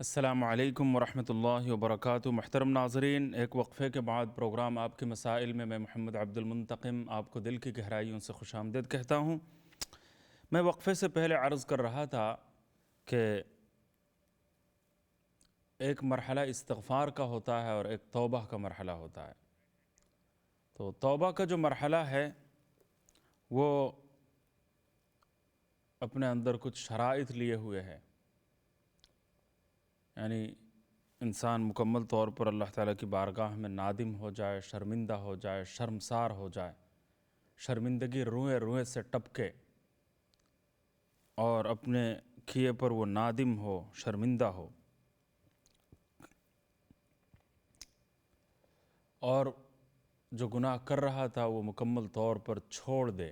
السلام علیکم ورحمۃ اللہ وبرکاتہ۔ محترم ناظرین، ایک وقفے کے بعد پروگرام آپ کے مسائل میں محمد عبد المنتقم آپ کو دل کی گہرائیوں سے خوش آمدید کہتا ہوں۔ میں وقفے سے پہلے عرض کر رہا تھا کہ ایک مرحلہ استغفار کا ہوتا ہے اور ایک توبہ کا مرحلہ ہوتا ہے۔ تو توبہ کا جو مرحلہ ہے وہ اپنے اندر کچھ شرائط لیے ہوئے ہے، یعنی انسان مکمل طور پر اللہ تعالیٰ کی بارگاہ میں نادم ہو جائے، شرمندہ ہو جائے، شرمسار ہو جائے، شرمندگی روئیں روئیں سے ٹپکے اور اپنے کیے پر وہ نادم ہو، شرمندہ ہو، اور جو گناہ کر رہا تھا وہ مکمل طور پر چھوڑ دے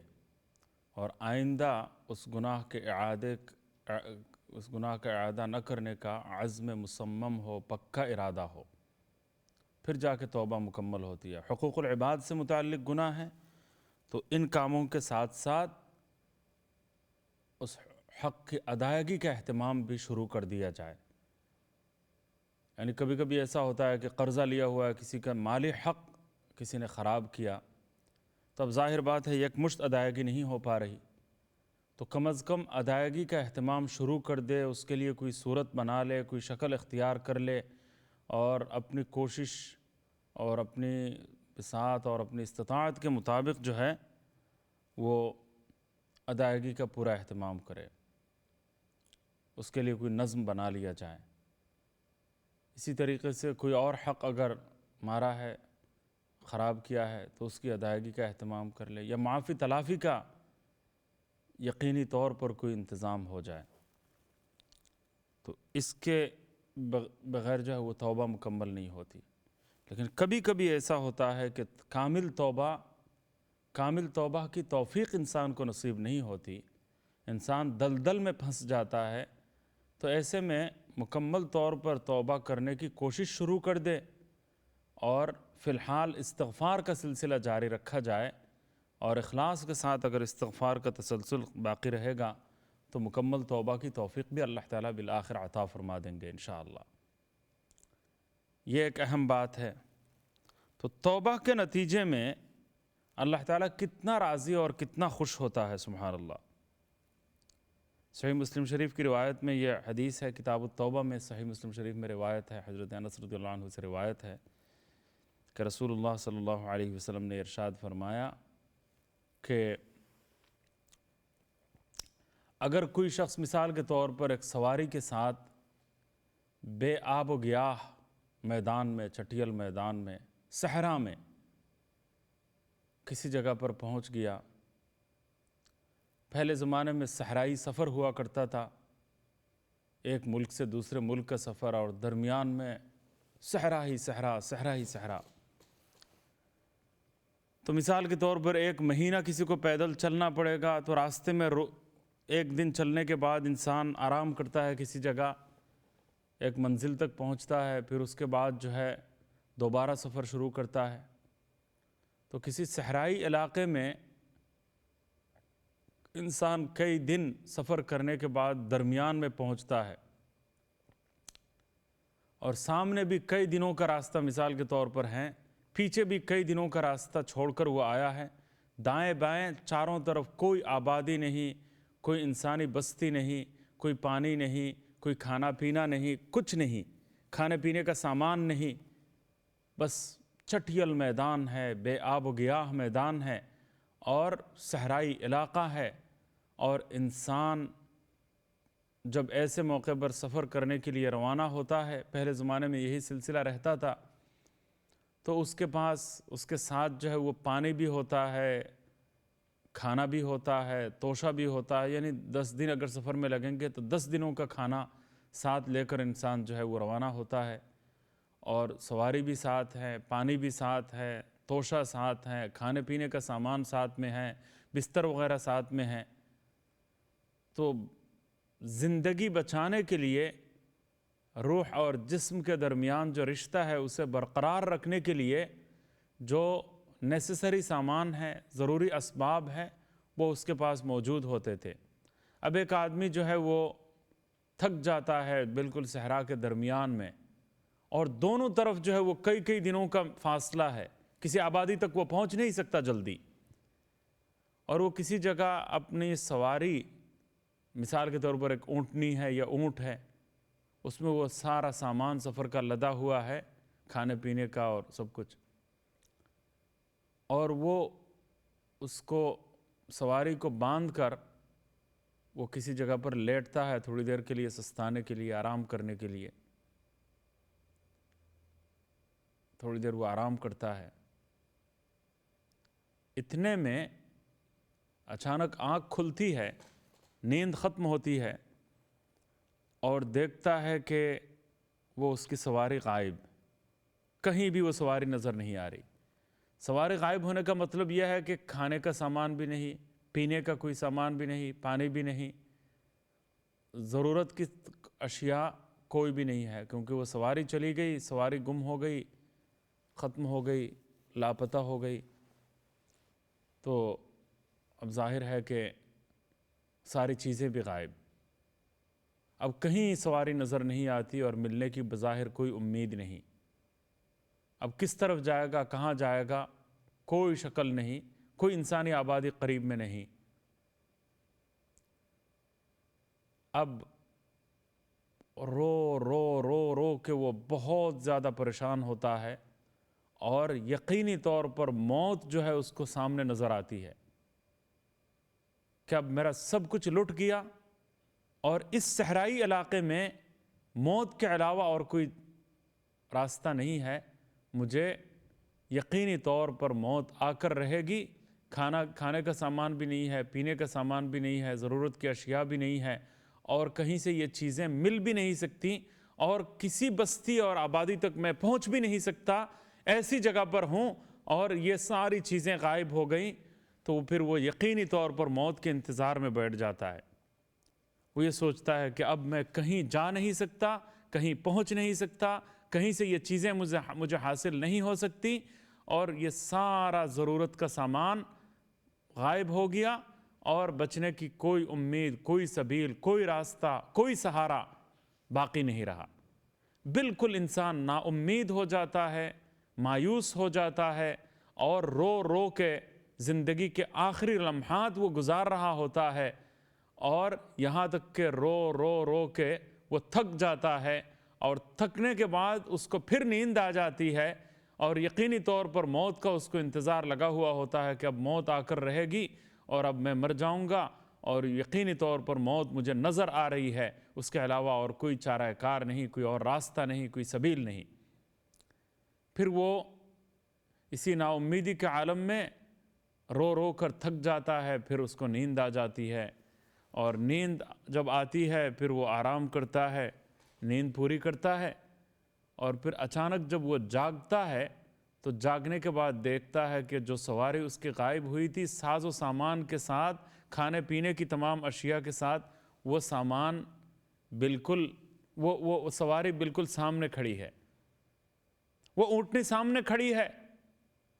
اور آئندہ اس گناہ کا اعادہ نہ کرنے کا عزم مصمم ہو، پکا ارادہ ہو، پھر جا کے توبہ مکمل ہوتی ہے۔ حقوق العباد سے متعلق گناہ ہے تو ان کاموں کے ساتھ ساتھ اس حق کی ادائیگی کا اہتمام بھی شروع کر دیا جائے۔ یعنی کبھی کبھی ایسا ہوتا ہے کہ قرضہ لیا ہوا ہے، کسی کا مالی حق کسی نے خراب کیا، تو اب ظاہر بات ہے یک مشت ادائیگی نہیں ہو پا رہی، تو کم از کم ادائیگی کا اہتمام شروع کر دے، اس کے لیے کوئی صورت بنا لے، کوئی شکل اختیار کر لے اور اپنی کوشش اور اپنی بساط اور اپنی استطاعت کے مطابق جو ہے وہ ادائیگی کا پورا اہتمام کرے، اس کے لیے کوئی نظم بنا لیا جائے۔ اسی طریقے سے کوئی اور حق اگر مارا ہے، خراب کیا ہے، تو اس کی ادائیگی کا اہتمام کر لے، یا معافی تلافی کا یقینی طور پر کوئی انتظام ہو جائے۔ تو اس کے بغیر جو ہے وہ توبہ مکمل نہیں ہوتی۔ لیکن کبھی کبھی ایسا ہوتا ہے کہ کامل توبہ کی توفیق انسان کو نصیب نہیں ہوتی، انسان دلدل میں پھنس جاتا ہے، تو ایسے میں مکمل طور پر توبہ کرنے کی کوشش شروع کر دے اور فی الحال استغفار کا سلسلہ جاری رکھا جائے، اور اخلاص کے ساتھ اگر استغفار کا تسلسل باقی رہے گا تو مکمل توبہ کی توفیق بھی اللہ تعالیٰ بالآخر عطا فرما دیں گے انشاءاللہ۔ یہ ایک اہم بات ہے۔ تو توبہ کے نتیجے میں اللہ تعالیٰ کتنا راضی اور کتنا خوش ہوتا ہے، سبحان اللہ۔ صحیح مسلم شریف کی روایت میں یہ حدیث ہے، کتاب التوبہ میں صحیح مسلم شریف میں روایت ہے، حضرت انس رضی اللہ عنہ سے روایت ہے کہ رسول اللہ صلی اللہ علیہ وسلم نے ارشاد فرمایا کہ اگر کوئی شخص مثال کے طور پر ایک سواری کے ساتھ بے آب و گیاہ میدان میں، چٹیل میدان میں، صحرا میں کسی جگہ پر پہنچ گیا، پہلے زمانے میں صحرائی سفر ہوا کرتا تھا، ایک ملک سے دوسرے ملک کا سفر، اور درمیان میں صحرا ہی صحرا۔ تو مثال کے طور پر ایک مہینہ کسی کو پیدل چلنا پڑے گا، تو راستے میں ایک دن چلنے کے بعد انسان آرام کرتا ہے کسی جگہ، ایک منزل تک پہنچتا ہے، پھر اس کے بعد جو ہے دوبارہ سفر شروع کرتا ہے۔ تو کسی صحرائی علاقے میں انسان کئی دن سفر کرنے کے بعد درمیان میں پہنچتا ہے، اور سامنے بھی کئی دنوں کا راستہ مثال کے طور پر ہے، پیچھے بھی کئی دنوں کا راستہ چھوڑ کر وہ آیا ہے، دائیں بائیں چاروں طرف کوئی آبادی نہیں، کوئی انسانی بستی نہیں، کوئی پانی نہیں، کوئی کھانا پینا نہیں، کچھ نہیں، کھانے پینے کا سامان نہیں، بس چٹیل میدان ہے، بے آب و گیاہ میدان ہے اور صحرائی علاقہ ہے۔ اور انسان جب ایسے موقع پر سفر کرنے کے لیے روانہ ہوتا ہے، پہلے زمانے میں یہی سلسلہ رہتا تھا، تو اس کے پاس اس کے ساتھ جو ہے وہ پانی بھی ہوتا ہے، کھانا بھی ہوتا ہے، توشہ بھی ہوتا ہے، یعنی 10 دن اگر سفر میں لگیں گے تو 10 دنوں کا کھانا ساتھ لے کر انسان جو ہے وہ روانہ ہوتا ہے، اور سواری بھی ساتھ ہے، پانی بھی ساتھ ہے، توشہ ساتھ ہے، کھانے پینے کا سامان ساتھ میں ہے، بستر وغیرہ ساتھ میں ہے۔ تو زندگی بچانے کے لیے روح اور جسم کے درمیان جو رشتہ ہے اسے برقرار رکھنے کے لیے جو نیسیسری سامان ہے، ضروری اسباب ہے، وہ اس کے پاس موجود ہوتے تھے۔ اب ایک آدمی جو ہے وہ تھک جاتا ہے بالکل صحرا کے درمیان میں، اور دونوں طرف جو ہے وہ کئی کئی دنوں کا فاصلہ ہے، کسی آبادی تک وہ پہنچ نہیں سکتا جلدی، اور وہ کسی جگہ اپنی سواری، مثال کے طور پر ایک اونٹنی ہے یا اونٹ ہے، اس میں وہ سارا سامان سفر کا لدا ہوا ہے، کھانے پینے کا اور سب کچھ، اور وہ اس کو سواری کو باندھ کر وہ کسی جگہ پر لیٹتا ہے تھوڑی دیر کے لیے، سستانے کے لیے، آرام کرنے کے لیے، تھوڑی دیر وہ آرام کرتا ہے۔ اتنے میں اچانک آنکھ کھلتی ہے، نیند ختم ہوتی ہے، اور دیکھتا ہے کہ وہ اس کی سواری غائب، کہیں بھی وہ سواری نظر نہیں آ رہی۔ سواری غائب ہونے کا مطلب یہ ہے کہ کھانے کا سامان بھی نہیں، پینے کا کوئی سامان بھی نہیں، پانی بھی نہیں، ضرورت کی اشیاء کوئی بھی نہیں ہے، کیونکہ وہ سواری چلی گئی، سواری گم ہو گئی، ختم ہو گئی، لاپتہ ہو گئی۔ تو اب ظاہر ہے کہ ساری چیزیں بھی غائب، اب کہیں سواری نظر نہیں آتی اور ملنے کی بظاہر کوئی امید نہیں۔ اب کس طرف جائے گا، کہاں جائے گا، کوئی شکل نہیں، کوئی انسانی آبادی قریب میں نہیں۔ اب رو رو رو رو کے وہ بہت زیادہ پریشان ہوتا ہے، اور یقینی طور پر موت جو ہے اس کو سامنے نظر آتی ہے کہ اب میرا سب کچھ لٹ گیا، اور اس صحرائی علاقے میں موت کے علاوہ اور کوئی راستہ نہیں ہے، مجھے یقینی طور پر موت آ کر رہے گی۔ کھانے کا سامان بھی نہیں ہے، پینے کا سامان بھی نہیں ہے، ضرورت کی اشیاء بھی نہیں ہے، اور کہیں سے یہ چیزیں مل بھی نہیں سکتی، اور کسی بستی اور آبادی تک میں پہنچ بھی نہیں سکتا، ایسی جگہ پر ہوں اور یہ ساری چیزیں غائب ہو گئیں۔ تو پھر وہ یقینی طور پر موت کے انتظار میں بیٹھ جاتا ہے۔ وہ یہ سوچتا ہے کہ اب میں کہیں جا نہیں سکتا، کہیں پہنچ نہیں سکتا، کہیں سے یہ چیزیں مجھے حاصل نہیں ہو سکتی، اور یہ سارا ضرورت کا سامان غائب ہو گیا، اور بچنے کی کوئی امید، کوئی سبیل، کوئی راستہ، کوئی سہارا باقی نہیں رہا۔ بالکل انسان نا امید ہو جاتا ہے، مایوس ہو جاتا ہے، اور رو رو کے زندگی کے آخری لمحات وہ گزار رہا ہوتا ہے، اور یہاں تک کہ رو رو رو کے وہ تھک جاتا ہے، اور تھکنے کے بعد اس کو پھر نیند آ جاتی ہے، اور یقینی طور پر موت کا اس کو انتظار لگا ہوا ہوتا ہے کہ اب موت آ کر رہے گی اور اب میں مر جاؤں گا، اور یقینی طور پر موت مجھے نظر آ رہی ہے، اس کے علاوہ اور کوئی چارہ کار نہیں، کوئی اور راستہ نہیں، کوئی سبیل نہیں۔ پھر وہ اسی نا امیدی کے عالم میں رو رو کر تھک جاتا ہے، پھر اس کو نیند آ جاتی ہے، اور نیند جب آتی ہے پھر وہ آرام کرتا ہے، نیند پوری کرتا ہے، اور پھر اچانک جب وہ جاگتا ہے تو جاگنے کے بعد دیکھتا ہے کہ جو سواری اس کی غائب ہوئی تھی، ساز و سامان کے ساتھ، کھانے پینے کی تمام اشیاء کے ساتھ، وہ سامان بالکل وہ سواری بالکل سامنے کھڑی ہے، وہ اونٹنی سامنے کھڑی ہے،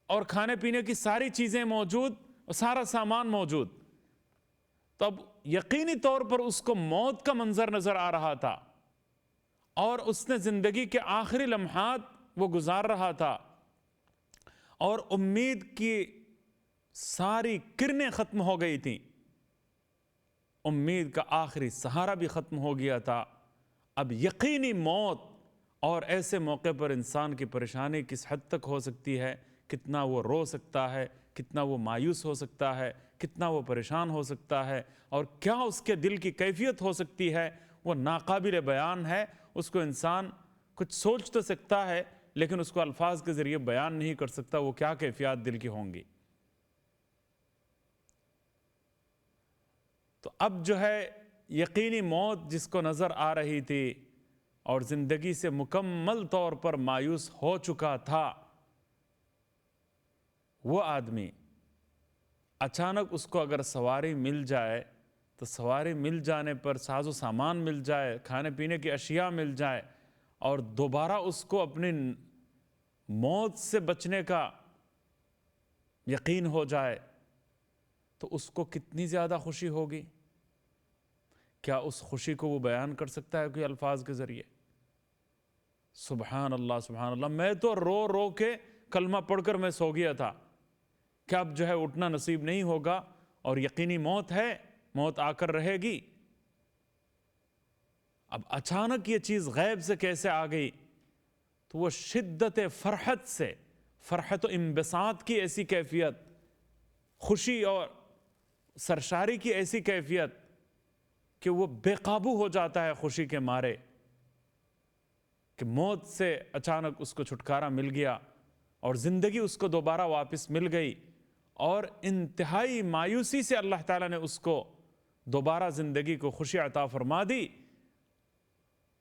اور کھانے پینے کی ساری چیزیں موجود اور سارا سامان موجود۔ تو اب یقینی طور پر اس کو موت کا منظر نظر آ رہا تھا، اور اس نے زندگی کے آخری لمحات وہ گزار رہا تھا، اور امید کی ساری کرنیں ختم ہو گئی تھیں، امید کا آخری سہارا بھی ختم ہو گیا تھا۔ اب یقینی موت، اور ایسے موقع پر انسان کی پریشانی کس حد تک ہو سکتی ہے، کتنا وہ رو سکتا ہے، کتنا وہ مایوس ہو سکتا ہے، کتنا وہ پریشان ہو سکتا ہے، اور کیا اس کے دل کی کیفیت ہو سکتی ہے، وہ ناقابل بیان ہے۔ اس کو انسان کچھ سوچ تو سکتا ہے، لیکن اس کو الفاظ کے ذریعے بیان نہیں کر سکتا وہ کیا کیفیات دل کی ہوں گی۔ تو اب جو ہے یقینی موت جس کو نظر آ رہی تھی، اور زندگی سے مکمل طور پر مایوس ہو چکا تھا، وہ آدمی اچانک اس کو اگر سواری مل جائے، تو سواری مل جانے پر ساز و سامان مل جائے، کھانے پینے کی اشیاء مل جائے، اور دوبارہ اس کو اپنی موت سے بچنے کا یقین ہو جائے، تو اس کو کتنی زیادہ خوشی ہوگی، کیا اس خوشی کو وہ بیان کر سکتا ہے کوئی الفاظ کے ذریعے؟ سبحان اللہ سبحان اللہ، میں تو رو رو کے کلمہ پڑھ کر میں سو گیا تھا کہ اب جو ہے اٹھنا نصیب نہیں ہوگا اور یقینی موت ہے، موت آ کر رہے گی۔ اب اچانک یہ چیز غیب سے کیسے آ گئی؟ تو وہ شدت فرحت سے، فرحت و انبساط کی ایسی کیفیت، خوشی اور سرشاری کی ایسی کیفیت کہ وہ بے قابو ہو جاتا ہے خوشی کے مارے کہ موت سے اچانک اس کو چھٹکارا مل گیا اور زندگی اس کو دوبارہ واپس مل گئی، اور انتہائی مایوسی سے اللہ تعالیٰ نے اس کو دوبارہ زندگی کو خوشی عطا فرما دی۔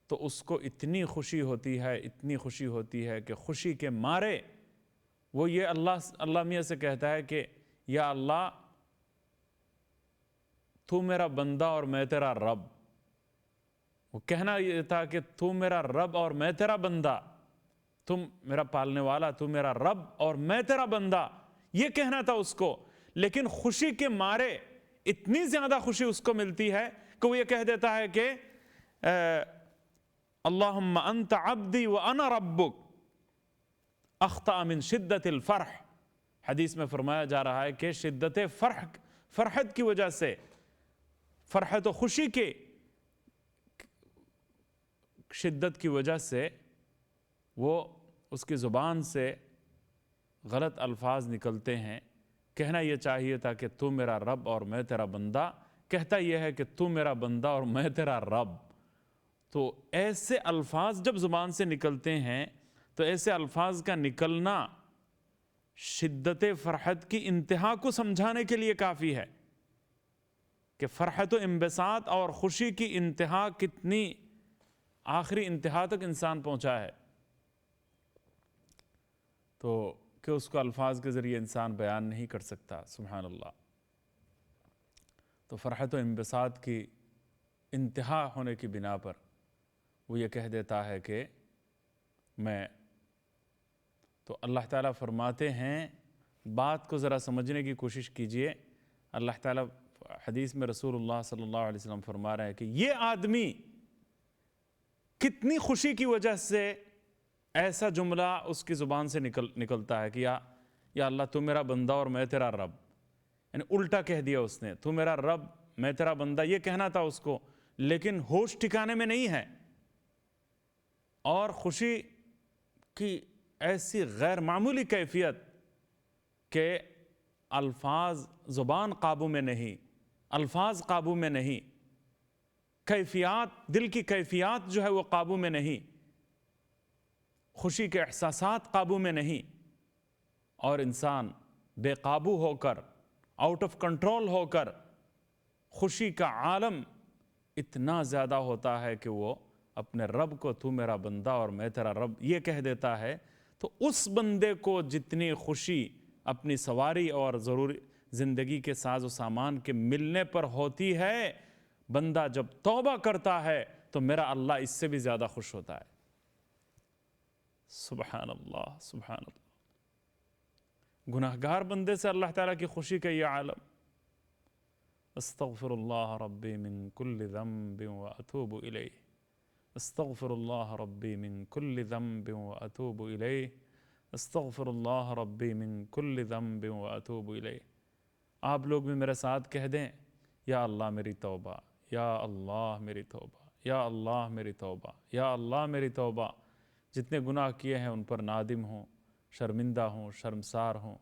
تو اس کو اتنی خوشی ہوتی ہے، اتنی خوشی ہوتی ہے کہ خوشی کے مارے وہ یہ اللہ میاں سے کہتا ہے کہ یا اللہ تو میرا بندہ اور میں تیرا رب۔ وہ کہنا یہ تھا کہ تو میرا رب اور میں تیرا بندہ، تم میرا پالنے والا، تو میرا رب اور میں تیرا بندہ، یہ کہنا تھا اس کو۔ لیکن خوشی کے مارے اتنی زیادہ خوشی اس کو ملتی ہے کہ وہ یہ کہہ دیتا ہے کہ اللہم انت عبدی وانا ربک اخطأ من شدت الفرح۔ حدیث میں فرمایا جا رہا ہے کہ شدت فرحت کی وجہ سے، فرحت و خوشی کے شدت کی وجہ سے وہ اس کی زبان سے غلط الفاظ نکلتے ہیں۔ کہنا یہ چاہیے تھا کہ تو میرا رب اور میں تیرا بندہ، کہتا یہ ہے کہ تو میرا بندہ اور میں تیرا رب۔ تو ایسے الفاظ جب زبان سے نکلتے ہیں تو ایسے الفاظ کا نکلنا شدت فرحت کی انتہا کو سمجھانے کے لیے کافی ہے کہ فرحت و انبساط اور خوشی کی انتہا کتنی آخری انتہا تک انسان پہنچا ہے، تو کہ اس کو الفاظ کے ذریعے انسان بیان نہیں کر سکتا۔ سبحان اللہ۔ تو فرحت و انبساط کی انتہا ہونے کی بنا پر وہ یہ کہہ دیتا ہے کہ میں، تو اللہ تعالیٰ فرماتے ہیں، بات کو ذرا سمجھنے کی کوشش کیجئے۔ اللہ تعالیٰ حدیث میں رسول اللہ صلی اللہ علیہ وسلم فرما رہے ہیں کہ یہ آدمی کتنی خوشی کی وجہ سے ایسا جملہ اس کی زبان سے نکلتا ہے کہ یا اللہ تو میرا بندہ اور میں تیرا رب، یعنی الٹا کہہ دیا اس نے، تو میرا رب میں تیرا بندہ، یہ کہنا تھا اس کو، لیکن ہوش ٹھکانے میں نہیں ہے، اور خوشی کی ایسی غیر معمولی کیفیت کہ الفاظ زبان قابو میں نہیں، الفاظ قابو میں نہیں، کیفیات، دل کی کیفیات جو ہے وہ قابو میں نہیں، خوشی کے احساسات قابو میں نہیں، اور انسان بے قابو ہو کر، آؤٹ آف کنٹرول ہو کر، خوشی کا عالم اتنا زیادہ ہوتا ہے کہ وہ اپنے رب کو تو میرا بندہ اور میں تیرا رب یہ کہہ دیتا ہے۔ تو اس بندے کو جتنی خوشی اپنی سواری اور ضروری زندگی کے ساز و سامان کے ملنے پر ہوتی ہے، بندہ جب توبہ کرتا ہے تو میرا اللہ اس سے بھی زیادہ خوش ہوتا ہے۔ سبحان اللہ سبحان اللہ۔ گناہگار بندے سے اللہ تعالیٰ کی خوشی کا یہ عالم، استغفر اللہ ربی من کل ذنب واتوب الیہ، استغفر اللہ ربی من کل ذنب واتوب الیہ، استغفر اللہ ربی من کل ذنب واتوب الیہ۔ آپ لوگ بھی میرے ساتھ کہہ دیں، یا اللہ میری توبہ، یا اللہ میری توبہ، یا اللہ میری توبہ، یا اللہ میری توبہ۔ جتنے گناہ کیے ہیں ان پر نادم ہوں، شرمندہ ہوں، شرمسار ہوں۔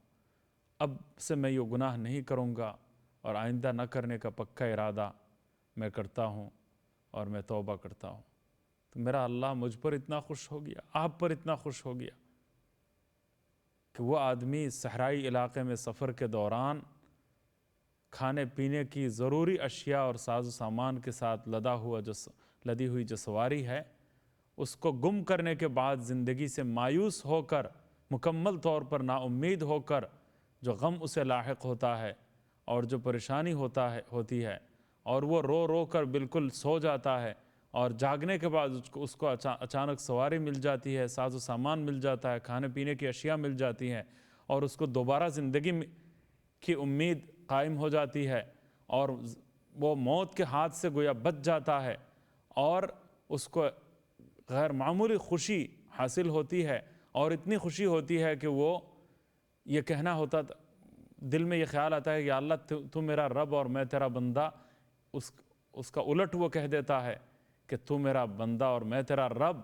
اب سے میں یہ گناہ نہیں کروں گا اور آئندہ نہ کرنے کا پکا ارادہ میں کرتا ہوں اور میں توبہ کرتا ہوں۔ تو میرا اللہ مجھ پر اتنا خوش ہو گیا، آپ پر اتنا خوش ہو گیا کہ وہ آدمی صحرائی علاقے میں سفر کے دوران کھانے پینے کی ضروری اشیاء اور ساز و سامان کے ساتھ لدی ہوئی جو سواری ہے، اس کو گم کرنے کے بعد زندگی سے مایوس ہو کر، مکمل طور پر نا امید ہو کر، جو غم اسے لاحق ہوتا ہے اور جو پریشانی ہوتی ہے، اور وہ رو رو کر بالکل سو جاتا ہے، اور جاگنے کے بعد اس کو اچانک سواری مل جاتی ہے، ساز و سامان مل جاتا ہے، کھانے پینے کی اشیاء مل جاتی ہیں، اور اس کو دوبارہ زندگی کی امید قائم ہو جاتی ہے، اور وہ موت کے ہاتھ سے گویا بچ جاتا ہے اور اس کو غیر معمولی خوشی حاصل ہوتی ہے، اور اتنی خوشی ہوتی ہے کہ وہ یہ کہنا ہوتا، دل میں یہ خیال آتا ہے کہ یا اللہ تو میرا رب اور میں تیرا بندہ، اس کا الٹ وہ کہہ دیتا ہے کہ تو میرا بندہ اور میں تیرا رب.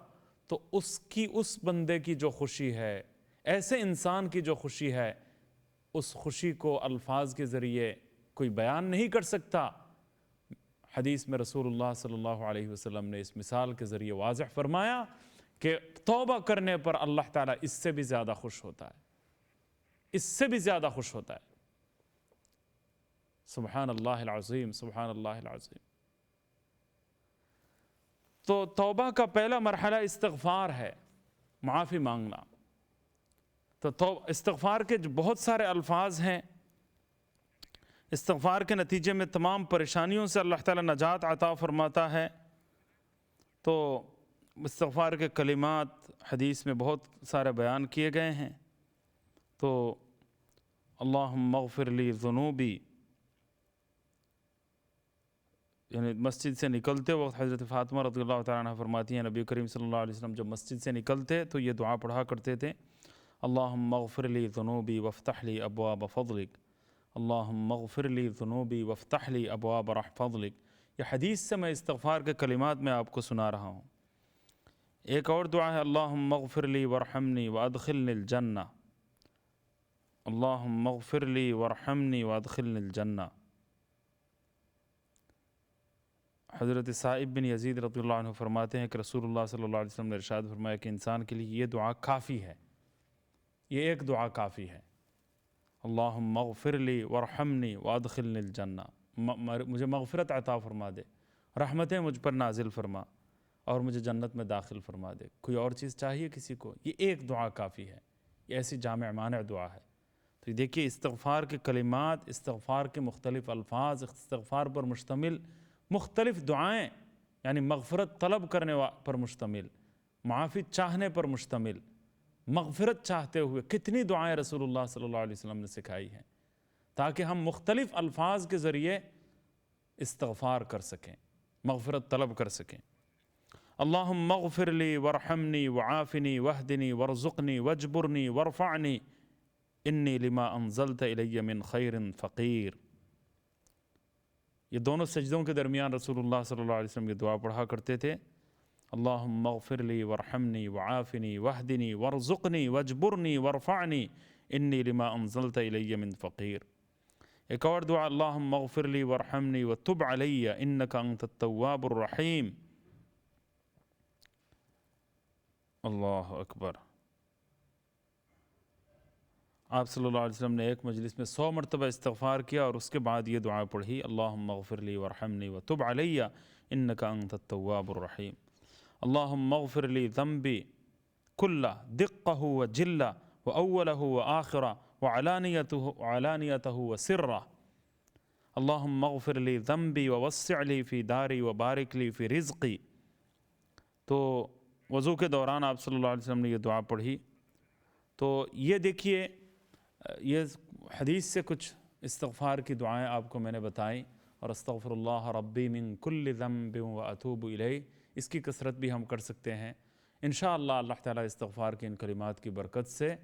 تو اس بندے کی جو خوشی ہے، ایسے انسان کی جو خوشی ہے، اس خوشی کو الفاظ کے ذریعے کوئی بیان نہیں کر سکتا. حدیث میں رسول اللہ صلی اللہ علیہ وسلم نے اس مثال کے ذریعے واضح فرمایا کہ توبہ کرنے پر اللہ تعالیٰ اس سے بھی زیادہ خوش ہوتا ہے، اس سے بھی زیادہ خوش ہوتا ہے. سبحان اللہ العظیم، سبحان اللہ العظیم. تو توبہ کا پہلا مرحلہ استغفار ہے، معافی مانگنا. تو استغفار کے بہت سارے الفاظ ہیں. استغفار کے نتیجے میں تمام پریشانیوں سے اللہ تعالیٰ نجات عطا فرماتا ہے. تو استغفار کے کلمات حدیث میں بہت سارے بیان کیے گئے ہیں. تو اللہم اغفر لی ذنوبی، یعنی مسجد سے نکلتے وقت حضرت فاطمہ رضی اللہ تعالیٰ عنہ فرماتی ہیں نبی کریم صلی اللہ علیہ وسلم جب مسجد سے نکلتے تو یہ دعا پڑھا کرتے تھے، اللہم اغفر لی ذنوبی وافتح لی ابواب فضلک، اللہم اغفر لی ذنوبی وافتح لی ابواب فضلک. یہ حدیث سے میں استغفار کے کلمات میں آپ کو سنا رہا ہوں. ایک اور دعا ہے اللہم اغفر لی ورحمنی وادخلنی الجنہ، اللہم اغفر لی ورحمنی وادخلنی الجنہ. حضرت صائب بن یزید رضی اللہ عنہ فرماتے ہیں کہ رسول اللہ صلی اللہ علیہ وسلم نے ارشاد فرمایا کہ انسان کے لیے یہ دعا کافی ہے، یہ ایک دعا کافی ہے، اللہم اغفر لی ورحمنی وادخلنی الجنہ، مجھے مغفرت عطا فرما دے، رحمتیں مجھ پر نازل فرما اور مجھے جنت میں داخل فرما دے. کوئی اور چیز چاہیے کسی کو؟ یہ ایک دعا کافی ہے. یہ ایسی جامع مانع دعا ہے. تو یہ دیکھیے استغفار کے کلمات، استغفار کے مختلف الفاظ، استغفار پر مشتمل مختلف دعائیں، یعنی مغفرت طلب کرنے پر مشتمل، معافی چاہنے پر مشتمل، مغفرت چاہتے ہوئے کتنی دعائیں رسول اللہ صلی اللہ علیہ وسلم نے سکھائی ہیں تاکہ ہم مختلف الفاظ کے ذریعے استغفار کر سکیں، مغفرت طلب کر سکیں. اللہم اغفر لی ورحمنی وعافنی واہدنی وارزقنی واجبرنی وارفعنی انی لما انزلت الی من خیر فقیر. یہ دونوں سجدوں کے درمیان رسول اللہ صلی اللہ علیہ وسلم یہ دعا پڑھا کرتے تھے، اللہم اغفر لی ورحمنی وعافنی واہدنی وارزقنی واجبرنی وارفعنی انی لما انزلت الی من فقیر. ایک اور دعا اللہم اغفر لی ورحمنی وتب علی انک انت التواب الرحیم. اللہ اکبر. آپ صلی اللہ علیہ وسلم نے ایک مجلس میں 100 مرتبہ استغفار کیا اور اس کے بعد یہ دعا پڑھی، اللہم اغفر لی ورحمنی وتب علی انک انت التواب الرحیم. اللہم اغفر لی ذنبی کلہ دقہ وجلہ واولہ وآخرہ وعلانیتہ وسرہ. اللہم اغفر لی ذنبی ووسع لی فی داری وبارک لی فی رزقی. تو وضو کے دوران آپ صلی اللہ علیہ وسلم نے یہ دعا پڑھی. تو یہ دیکھیے، یہ حدیث سے کچھ استغفار کی دعائیں آپ کو میں نے بتائیں، اور استغفر اللہ ربی من کل ذنب واتوب الیہ، اس کی کثرت بھی ہم کر سکتے ہیں. انشاءاللہ اللہ تعالیٰ استغفار کے ان کلمات کی برکت سے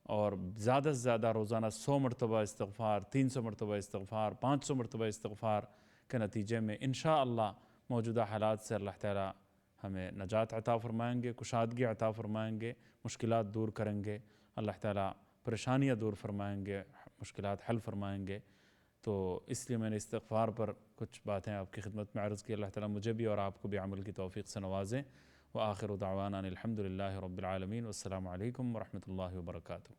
اور زیادہ سے زیادہ روزانہ 100 مرتبہ استغفار، 300 مرتبہ استغفار، 500 مرتبہ استغفار کے نتیجے میں انشاءاللہ موجودہ حالات سے اللہ تعالیٰ ہمیں نجات عطا فرمائیں گے، کشادگی عطا فرمائیں گے، مشکلات دور کریں گے، اللہ تعالیٰ پریشانیاں دور فرمائیں گے، مشکلات حل فرمائیں گے. تو اس لیے میں نے استغفار پر کچھ باتیں آپ کی خدمت میں عرض کی. اللہ تعالیٰ مجھے بھی اور آپ کو بھی عمل کی توفیق سے نوازیں. وآخر دعوانا الحمد للہ رب العالمین. والسلام علیکم ورحمۃ اللہ وبرکاتہ.